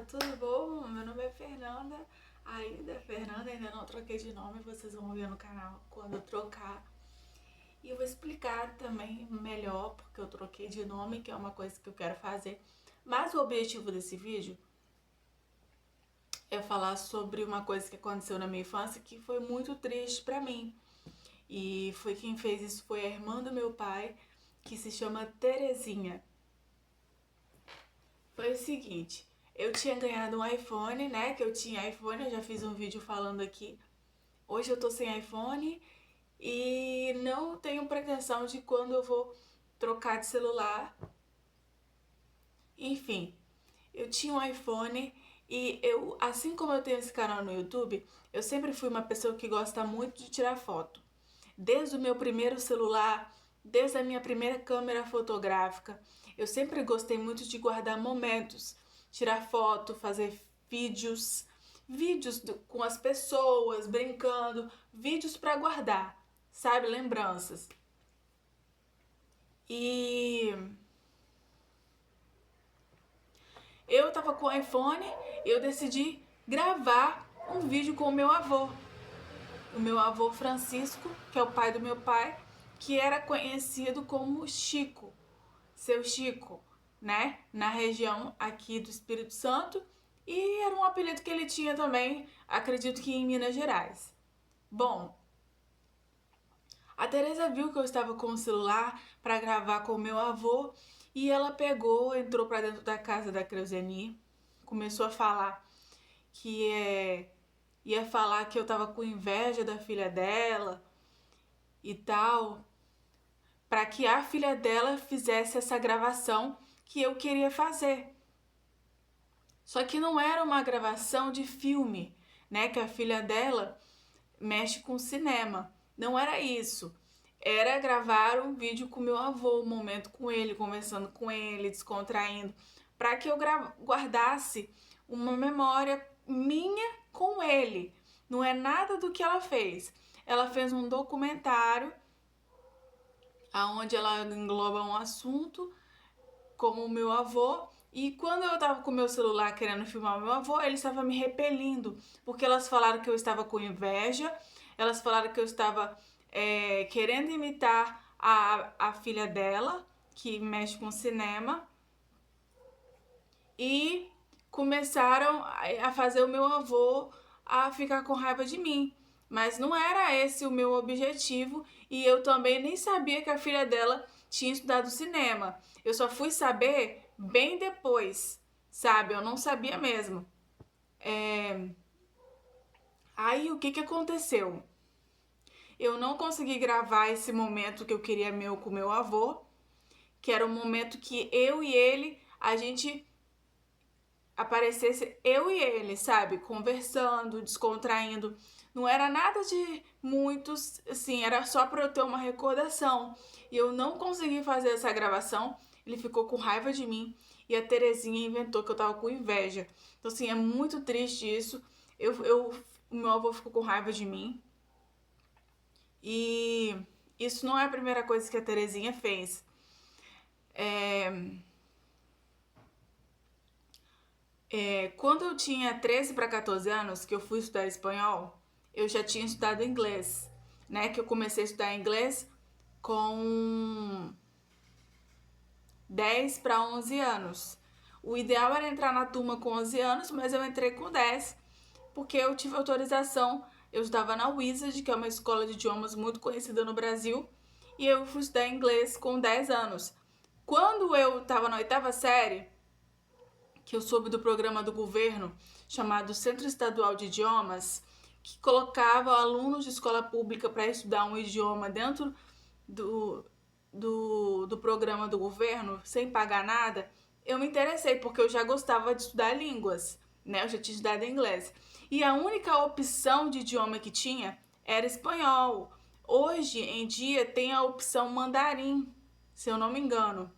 tudo bom? Meu nome é Fernanda, ainda não troquei de nome, vocês vão ver no canal quando eu trocar. E eu vou explicar também melhor porque eu troquei de nome, que é uma coisa que eu quero fazer. Mas o objetivo desse vídeo é falar sobre uma coisa que aconteceu na minha infância que foi muito triste pra mim. E foi quem fez isso foi a irmã do meu pai, que se chama Terezinha. Foi o seguinte, eu tinha ganhado um iPhone, né? Que eu tinha iPhone, eu já fiz um vídeo falando aqui. Hoje eu tô sem iPhone e não tenho pretensão de quando eu vou trocar de celular. Enfim, eu tinha um iPhone e eu, assim como eu tenho esse canal no YouTube, eu sempre fui uma pessoa que gosta muito de tirar foto. Desde o meu primeiro celular, desde a minha primeira câmera fotográfica, eu sempre gostei muito de guardar momentos, tirar foto, fazer vídeos, com as pessoas brincando, vídeos para guardar, sabe, lembranças. E eu tava com o iPhone e eu decidi gravar um vídeo com o meu avô Francisco, que é o pai do meu pai, que era conhecido como Chico, seu Chico, né? Na região aqui do Espírito Santo. E era um apelido que ele tinha também, acredito que em Minas Gerais. Bom, a Teresa viu que eu estava com o celular para gravar com o meu avô e ela pegou, entrou para dentro da casa da Creuzeni, começou a falar que ia falar que eu tava com inveja da filha dela e tal, para que a filha dela fizesse essa gravação que eu queria fazer. Só que não era uma gravação de filme, né? Que a filha dela mexe com cinema. Não era isso. Era gravar um vídeo com meu avô, um momento com ele, conversando com ele, descontraindo, para que eu guardasse uma memória minha com ele. Não é nada do que ela fez. Ela fez um documentário onde ela engloba um assunto como o meu avô. E quando eu tava com o meu celular querendo filmar o meu avô, ele estava me repelindo, porque elas falaram que eu estava com inveja, elas falaram que eu estava querendo imitar a filha dela, que mexe com cinema, e começaram a fazer o meu avô a ficar com raiva de mim. Mas não era esse o meu objetivo e eu também nem sabia que a filha dela tinha estudado cinema. Eu só fui saber bem depois, sabe? Eu não sabia mesmo. Aí o que aconteceu? Eu não consegui gravar esse momento que eu queria meu com meu avô, que era um momento que eu e ele, a gente aparecesse eu e ele, sabe? Conversando, descontraindo. Não era nada de muitos, assim, era só para eu ter uma recordação. E eu não consegui fazer essa gravação. Ele ficou com raiva de mim e a Terezinha inventou que eu tava com inveja. Então, assim, é muito triste isso. O meu avô ficou com raiva de mim. E isso não é a primeira coisa que a Terezinha fez. Quando eu tinha 13 para 14 anos, que eu fui estudar espanhol, eu já tinha estudado inglês, né? Que eu comecei a estudar inglês com 10 para 11 anos. O ideal era entrar na turma com 11 anos, mas eu entrei com 10, porque eu tive autorização. Eu estudava na Wizard, que é uma escola de idiomas muito conhecida no Brasil, e eu fui estudar inglês com 10 anos. Quando eu estava na oitava série, que eu soube do programa do governo chamado Centro Estadual de Idiomas, que colocava alunos de escola pública para estudar um idioma dentro do programa do governo, sem pagar nada, eu me interessei, porque eu já gostava de estudar línguas, né? Eu já tinha estudado inglês. E a única opção de idioma que tinha era espanhol. Hoje em dia tem a opção mandarim, se eu não me engano.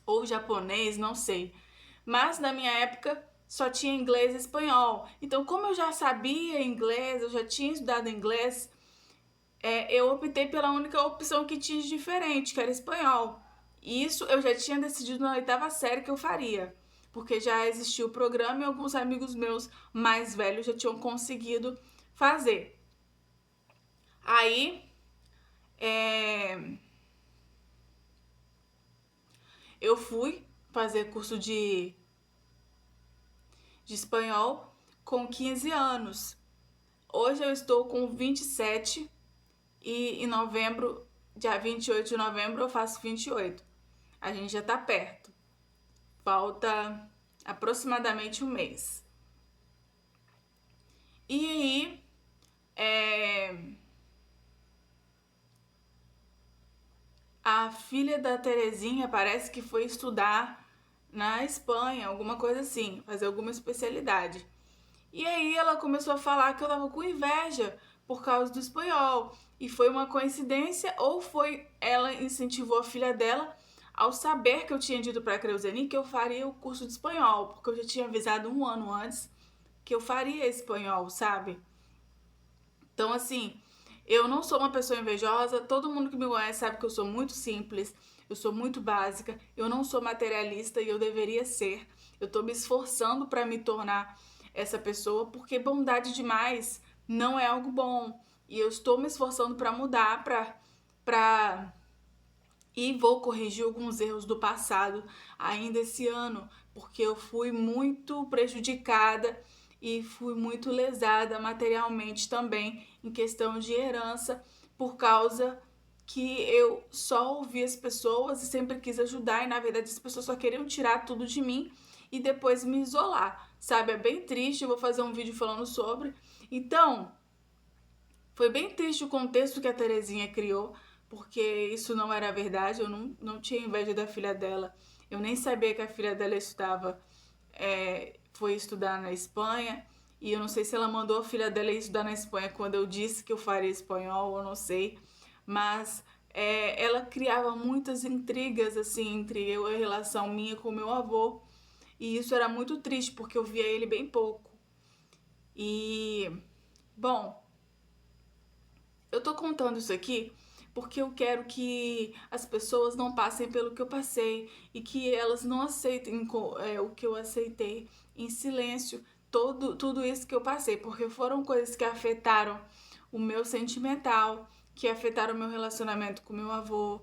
Ou japonês, não sei. Mas na minha época só tinha inglês e espanhol. Então, como eu já sabia inglês, eu já tinha estudado inglês, eu optei pela única opção que tinha de diferente, que era espanhol. E isso eu já tinha decidido na oitava série que eu faria. porque já existia o programa e alguns amigos meus mais velhos já tinham conseguido fazer. Aí, eu fui fazer curso de espanhol com 15 anos. Hoje eu estou com 27 e em novembro, dia 28 de novembro, eu faço 28. A gente já tá perto. Falta aproximadamente um mês. E aí, a filha da Terezinha parece que foi estudar na Espanha, alguma coisa assim, fazer alguma especialidade. E aí ela começou a falar que eu tava com inveja por causa do espanhol. E foi uma coincidência ou foi ela incentivou a filha dela ao saber que eu tinha dito pra Creuzeni que eu faria o curso de espanhol, porque eu já tinha avisado um ano antes que eu faria espanhol, sabe? Então, assim, eu não sou uma pessoa invejosa, todo mundo que me conhece sabe que eu sou muito simples, eu sou muito básica, eu não sou materialista e eu deveria ser. Eu tô me esforçando pra me tornar essa pessoa, porque bondade demais não é algo bom. E eu estou me esforçando pra mudar, pra e vou corrigir alguns erros do passado ainda esse ano, porque eu fui muito prejudicada e fui muito lesada materialmente também em questão de herança por causa que eu só ouvi as pessoas e sempre quis ajudar e na verdade as pessoas só queriam tirar tudo de mim e depois me isolar, sabe? É bem triste, eu vou fazer um vídeo falando sobre. Então, foi bem triste o contexto que a Terezinha criou, porque isso não era verdade, eu não tinha inveja da filha dela. Eu nem sabia que a filha dela estudava, foi estudar na Espanha, e eu não sei se ela mandou a filha dela ir estudar na Espanha quando eu disse que eu faria espanhol, eu não sei. Mas ela criava muitas intrigas, assim, entre eu e a relação minha com meu avô. E isso era muito triste, porque eu via ele bem pouco. E, bom, eu tô contando isso aqui porque eu quero que as pessoas não passem pelo que eu passei e que elas não aceitem o que eu aceitei em silêncio, tudo isso que eu passei, porque foram coisas que afetaram o meu sentimental, que afetaram o meu relacionamento com meu avô.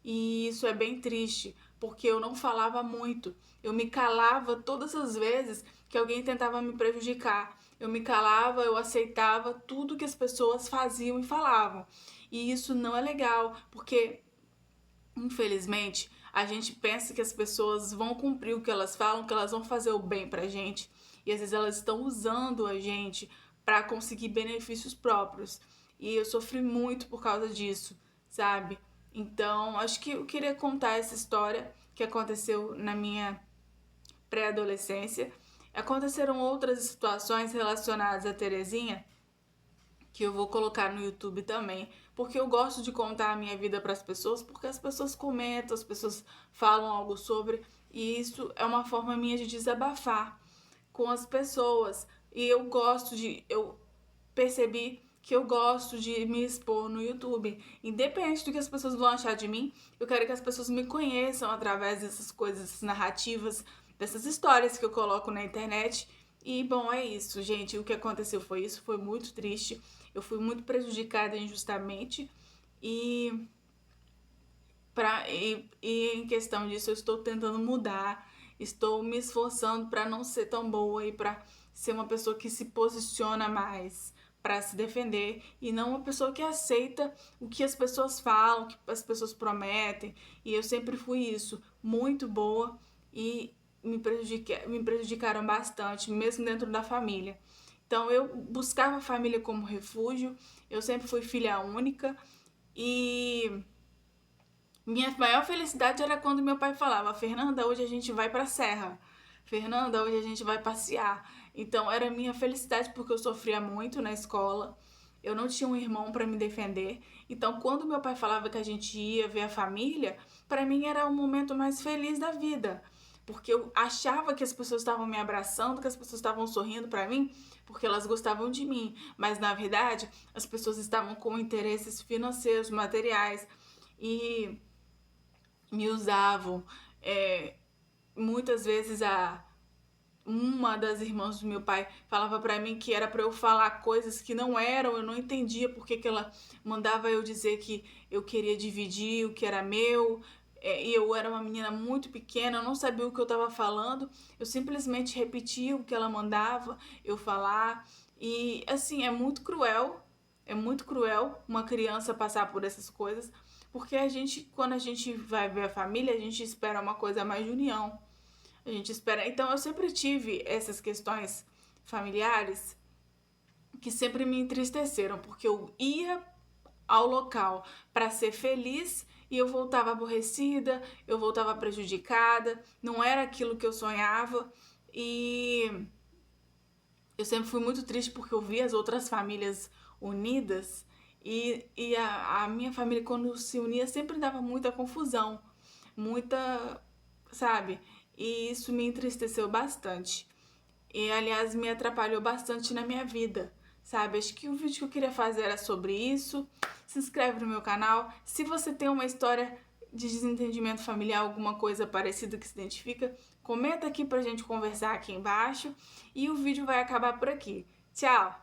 E isso é bem triste, porque eu não falava muito. Eu me calava todas as vezes que alguém tentava me prejudicar. Eu me calava, eu aceitava tudo que as pessoas faziam e falavam. E isso não é legal, porque infelizmente a gente pensa que as pessoas vão cumprir o que elas falam, que elas vão fazer o bem pra gente. E às vezes elas estão usando a gente para conseguir benefícios próprios. E eu sofri muito por causa disso, sabe? Então, acho que eu queria contar essa história que aconteceu na minha pré-adolescência. Aconteceram outras situações relacionadas a Terezinha que eu vou colocar no YouTube também, porque eu gosto de contar a minha vida para as pessoas, porque as pessoas comentam, as pessoas falam algo sobre, e isso é uma forma minha de desabafar com as pessoas. E eu percebi que eu gosto de me expor no YouTube. Independente do que as pessoas vão achar de mim, eu quero que as pessoas me conheçam através dessas coisas, dessas narrativas, dessas histórias que eu coloco na internet. E bom, é isso, gente. O que aconteceu foi isso, foi muito triste. Eu fui muito prejudicada injustamente e e em questão disso eu estou tentando mudar, estou me esforçando para não ser tão boa e para ser uma pessoa que se posiciona mais para se defender e não uma pessoa que aceita o que as pessoas falam, o que as pessoas prometem. E eu sempre fui isso, muito boa e me prejudicaram bastante, mesmo dentro da família. Então eu buscava a família como refúgio, eu sempre fui filha única e minha maior felicidade era quando meu pai falava: Fernanda, hoje a gente vai pra serra. Fernanda, hoje a gente vai passear. Então era minha felicidade porque eu sofria muito na escola. Eu não tinha um irmão para me defender. Então quando meu pai falava que a gente ia ver a família, para mim era o momento mais feliz da vida. Porque eu achava que as pessoas estavam me abraçando, que as pessoas estavam sorrindo para mim, porque elas gostavam de mim. Mas na verdade, as pessoas estavam com interesses financeiros, materiais. E me usavam. É, muitas vezes uma das irmãs do meu pai falava pra mim que era pra eu falar coisas que não eram, eu não entendia porque que ela mandava eu dizer que eu queria dividir o que era meu, e eu era uma menina muito pequena, eu não sabia o que eu tava falando, eu simplesmente repetia o que ela mandava eu falar, e assim, é muito cruel uma criança passar por essas coisas, porque quando a gente vai ver a família, a gente espera uma coisa mais de união. A gente espera. Então eu sempre tive essas questões familiares que sempre me entristeceram, porque eu ia ao local para ser feliz e eu voltava aborrecida, eu voltava prejudicada, não era aquilo que eu sonhava e eu sempre fui muito triste porque eu via as outras famílias unidas e a minha família quando se unia sempre dava muita confusão, muita, sabe? E isso me entristeceu bastante. E aliás me atrapalhou bastante na minha vida, sabe? Acho que o vídeo que eu queria fazer era sobre isso. Se inscreve no meu canal. Se você tem uma história de desentendimento familiar, alguma coisa parecida que se identifica, comenta aqui pra gente conversar aqui embaixo. E o vídeo vai acabar por aqui. Tchau!